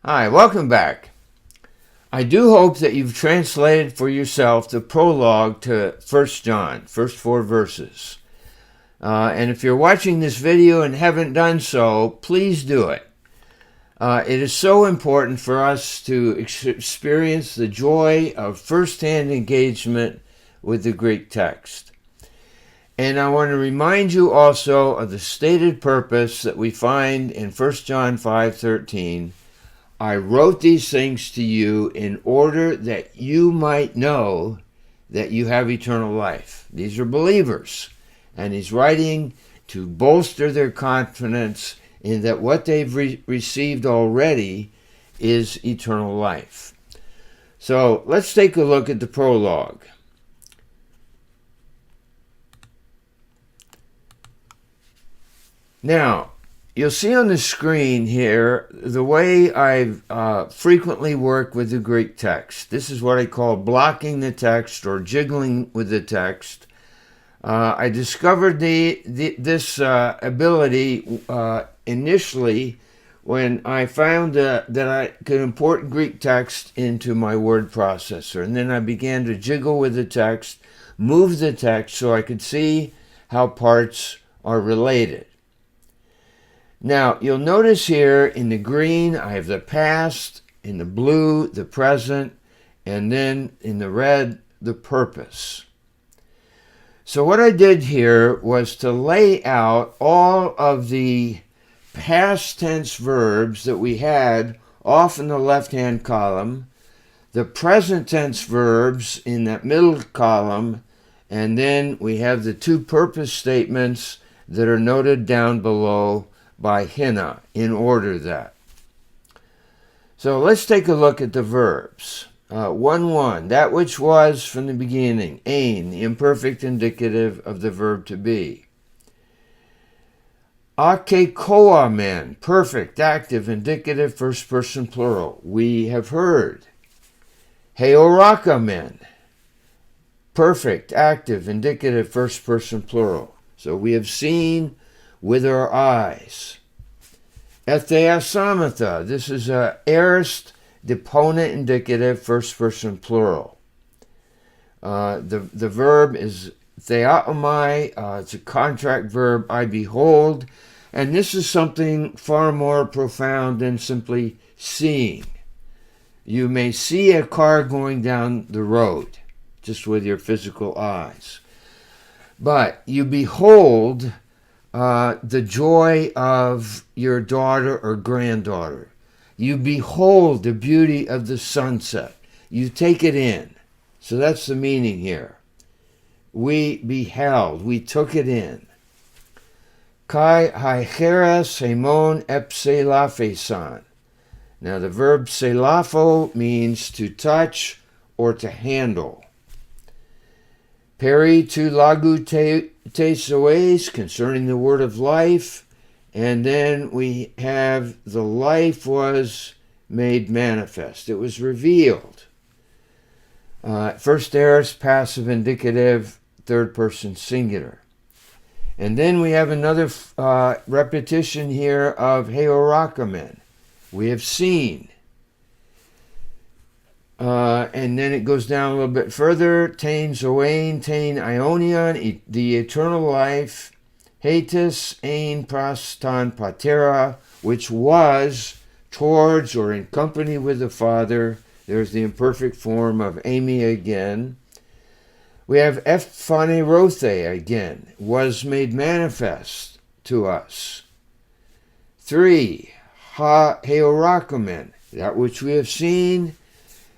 Hi, welcome back. I do hope that you've translated for yourself the prologue to 1 John, first 4 verses. And if you're watching this video and haven't done so, please do it. It is so important for us to experience the joy of first-hand engagement with the Greek text. And I want to remind you also of the stated purpose that we find in 1 John 5:13. I wrote these things to you in order that you might know that you have eternal life. These are believers, and he's writing to bolster their confidence in that what they've received already is eternal life. So let's take a look at the prologue. Now, you'll see on the screen here the way I've frequently work with the Greek text. This is what I call blocking the text or jiggling with the text. I discovered this ability initially when I found that I could import Greek text into my word processor. And then I began to jiggle with the text, move the text so I could see how parts are related. Now, you'll notice here in the green, I have the past, in the blue, the present, and then in the red, the purpose. So what I did here was to lay out all of the past tense verbs that we had off in the left-hand column, the present tense verbs in that middle column, and then we have the two purpose statements that are noted down below by Hina, in order that. So let's take a look at the verbs. 1-1, that which was from the beginning, ein, the imperfect indicative of the verb to be. Akekoamen, perfect, active, indicative, first person plural. We have heard. Heorakamen, perfect, active, indicative, first person plural. So we have seen with our eyes. Etheasamatha, this is a aorist deponent indicative, first person plural. The verb is theaomai, it's a contract verb, I behold, and this is something far more profound than simply seeing. You may see a car going down the road, just with your physical eyes. But you behold the joy of your daughter or granddaughter. You behold the beauty of the sunset. You take it in. So that's the meaning here. We beheld, we took it in. Kai haicheres hemon epselaphesan. Now the verb selapho means to touch or to handle. Peri tu lagu tesoes, concerning the word of life. And then we have the life was made manifest. It was revealed. First aorist, passive indicative, third person singular. And then we have another repetition here of heorakamen. We have seen. And then it goes down a little bit further. Tain zoein, tain ionion, the eternal life. Hatus ein prastan patera, which was towards or in company with the Father. There's the imperfect form of Amy again. We have ephanerothe again, was made manifest to us. 3, ha heorakamen, that which we have seen.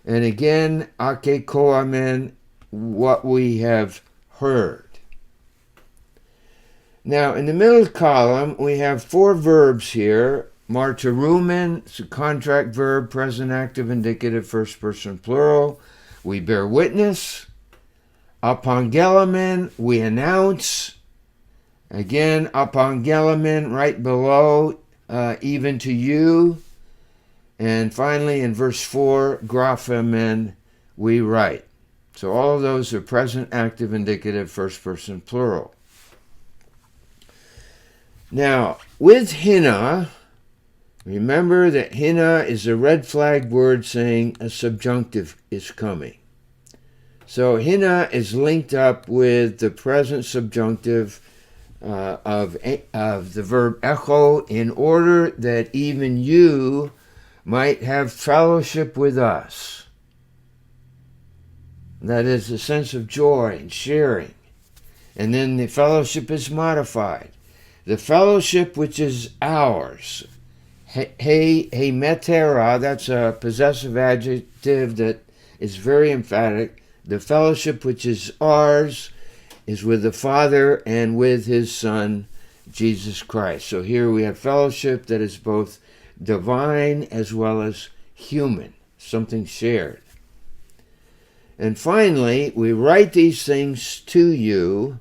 And again, akekoamen, what we have heard. Now, in the middle column, we have 4 verbs here. Martyrumen, it's a contract verb, present active indicative, first person plural. We bear witness. Apangelamen, we announce. Again, apangelamen, right below, even to you. And finally, in verse 4, graphemen, we write. So all of those are present active indicative, first person plural. Now, with Hina, Remember that hina is a red flag word saying a subjunctive is coming. So hina is linked up with the present subjunctive of the verb echo in order that even you might have fellowship with us. That is a sense of joy and sharing. And then the fellowship is modified. The fellowship which is ours. He metera, that's a possessive adjective that is very emphatic. The fellowship which is ours is with the Father and with his Son, Jesus Christ. So here we have fellowship that is both divine as well as human, something shared. And finally, we write these things to you,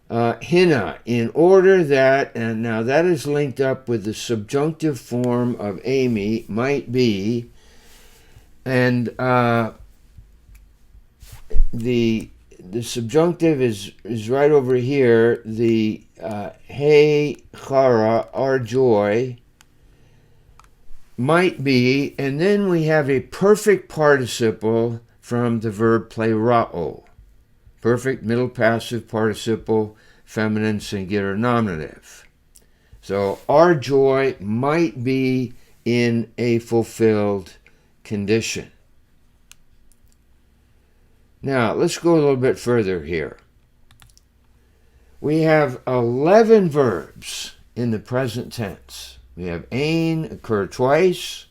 hina, in order that, and now that is linked up with the subjunctive form of Amy, might be, and the subjunctive is right over here, the hey chara, our joy, might be, and then we have a perfect participle from the verb plerao. Perfect middle passive participle, feminine singular nominative. So our joy might be in a fulfilled condition. Now, let's go a little bit further here. We have 11 verbs in the present tense. We have ein, occur twice.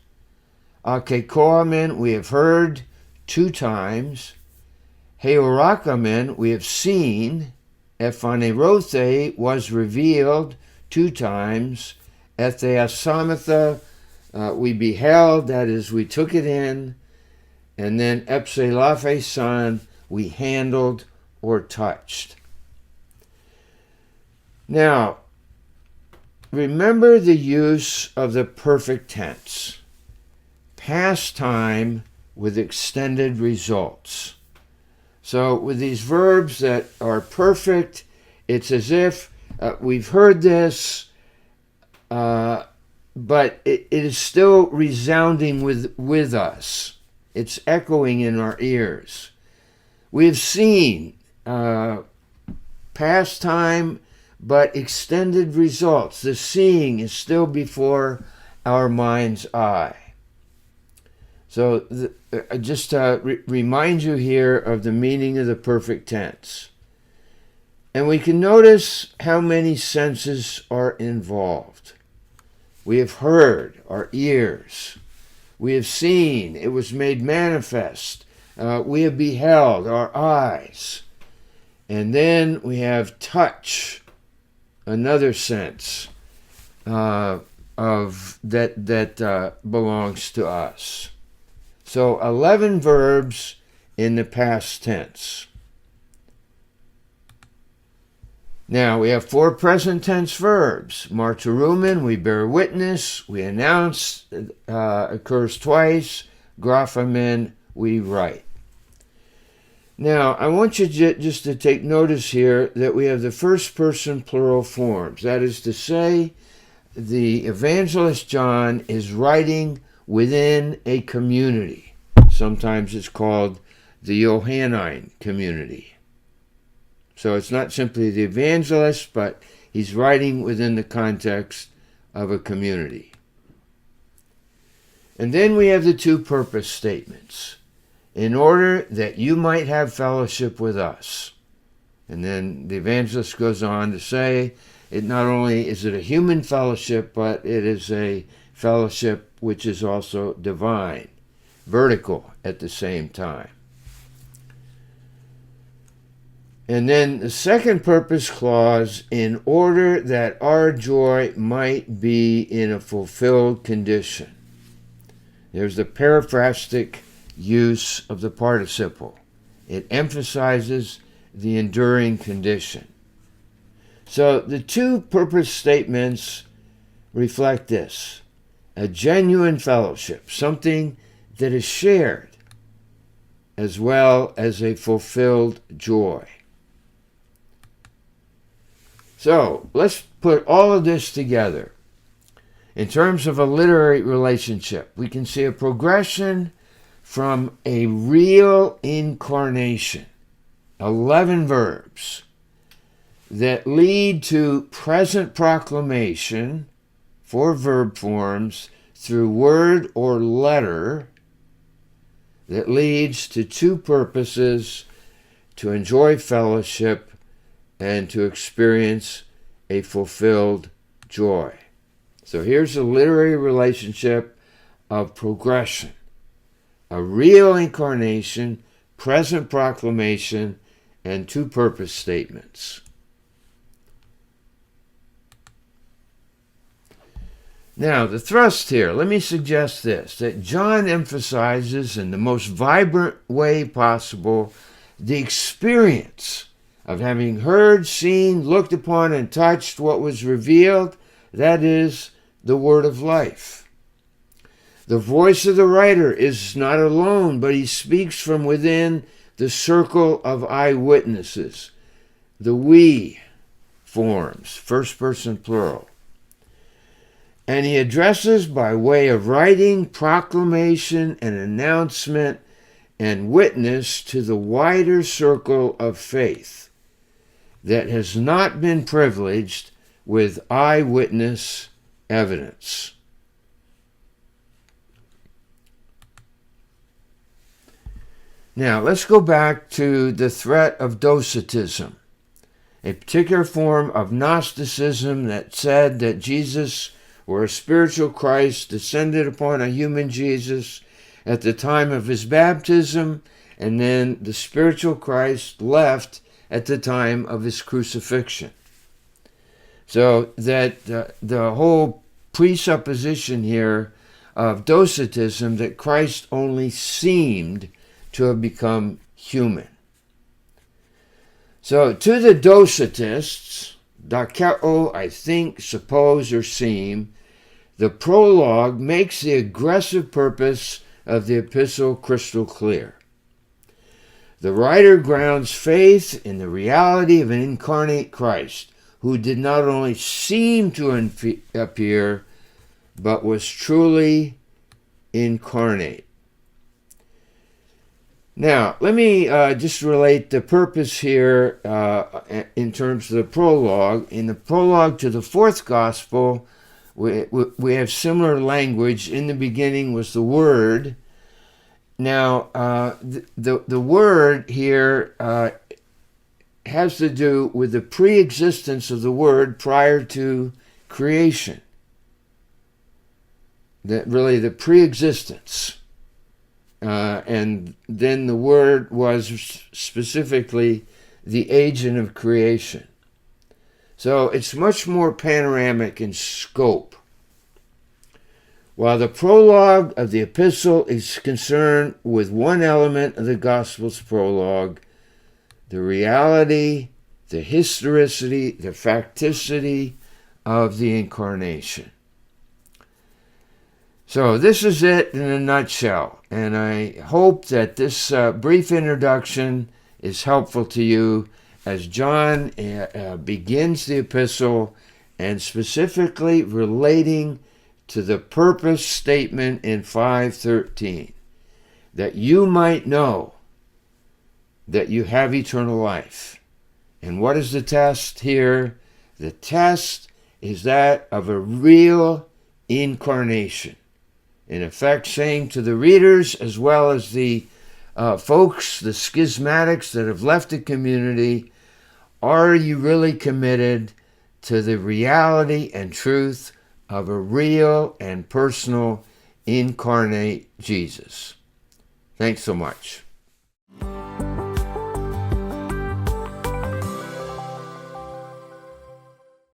Akekoamen, we have heard 2 times. Heorakamen, we have seen. Ephanerothe was revealed 2 times. Etheasamatha, we beheld, that is, we took it in. And then epsilafe san, we handled or touched. Now, remember the use of the perfect tense. Past time with extended results. So with these verbs that are perfect, it's as if we've heard this, but it is still resounding with us. It's echoing in our ears. We have seen past time, but extended results. The seeing is still before our mind's eye. So just to remind you here of the meaning of the perfect tense. And we can notice how many senses are involved. We have heard, our ears. We have seen, it was made manifest. We have beheld, our eyes. And then we have touch, another sense of that belongs to us. So 11 verbs in the past tense. Now we have 4 present tense verbs. Martyrumen, we bear witness, we announce, occurs twice. Graphamen, we write. Now I want you just to take notice here that we have the first person plural forms. That is to say, the evangelist John is writing within a community. Sometimes it's called the Johannine community. So it's not simply the evangelist, but he's writing within the context of a community. And then we have the 2 purpose statements. In order that you might have fellowship with us. And then the evangelist goes on to say, it not only is it a human fellowship, but it is a fellowship which is also divine, vertical at the same time. And then the second purpose clause, in order that our joy might be in a fulfilled condition. There's the periphrastic use of the participle. It emphasizes the enduring condition. So the 2 purpose statements reflect this: a genuine fellowship, something that is shared, as well as a fulfilled joy. So let's put all of this together. In terms of a literary relationship, we can see a progression from a real incarnation, 11 verbs, that lead to present proclamation, 4 verb forms, through word or letter, that leads to 2 purposes: to enjoy fellowship and to experience a fulfilled joy. So here's a literary relationship of progression: a real incarnation, present proclamation, and 2 purpose statements. Now, the thrust here, let me suggest this, that John emphasizes in the most vibrant way possible the experience of having heard, seen, looked upon, and touched what was revealed, that is, the word of life. The voice of the writer is not alone, but he speaks from within the circle of eyewitnesses. The we forms, first person plural. And he addresses by way of writing, proclamation, and announcement and witness to the wider circle of faith that has not been privileged with eyewitness evidence. Now, let's go back to the threat of Docetism, a particular form of Gnosticism that said that Jesus, or a spiritual Christ, descended upon a human Jesus at the time of his baptism, and then the spiritual Christ left at the time of his crucifixion. So that the whole presupposition here of Docetism, that Christ only seemed to have become human. So to the Docetists, Dakeo, I think, suppose, or seem, the prologue makes the aggressive purpose of the epistle crystal clear. The writer grounds faith in the reality of an incarnate Christ, who did not only seem to appear, but was truly incarnate. Now, let me just relate the purpose here in terms of the prologue. In the prologue to the 4th Gospel, we have similar language. In the beginning was the Word. Now, the Word here has to do with the pre-existence of the Word prior to creation. Really, the pre-existence. And then the Word was specifically the agent of creation. So it's much more panoramic in scope. While the prologue of the epistle is concerned with one element of the Gospel's prologue, the reality, the historicity, the facticity of the incarnation. So this is it in a nutshell, and I hope that this brief introduction is helpful to you as John begins the epistle, and specifically relating to the purpose statement in 5:13, that you might know that you have eternal life. And what is the test here? The test is that of a real incarnation. In effect, saying to the readers, as well as the folks, the schismatics that have left the community, are you really committed to the reality and truth of a real and personal incarnate Jesus? Thanks so much.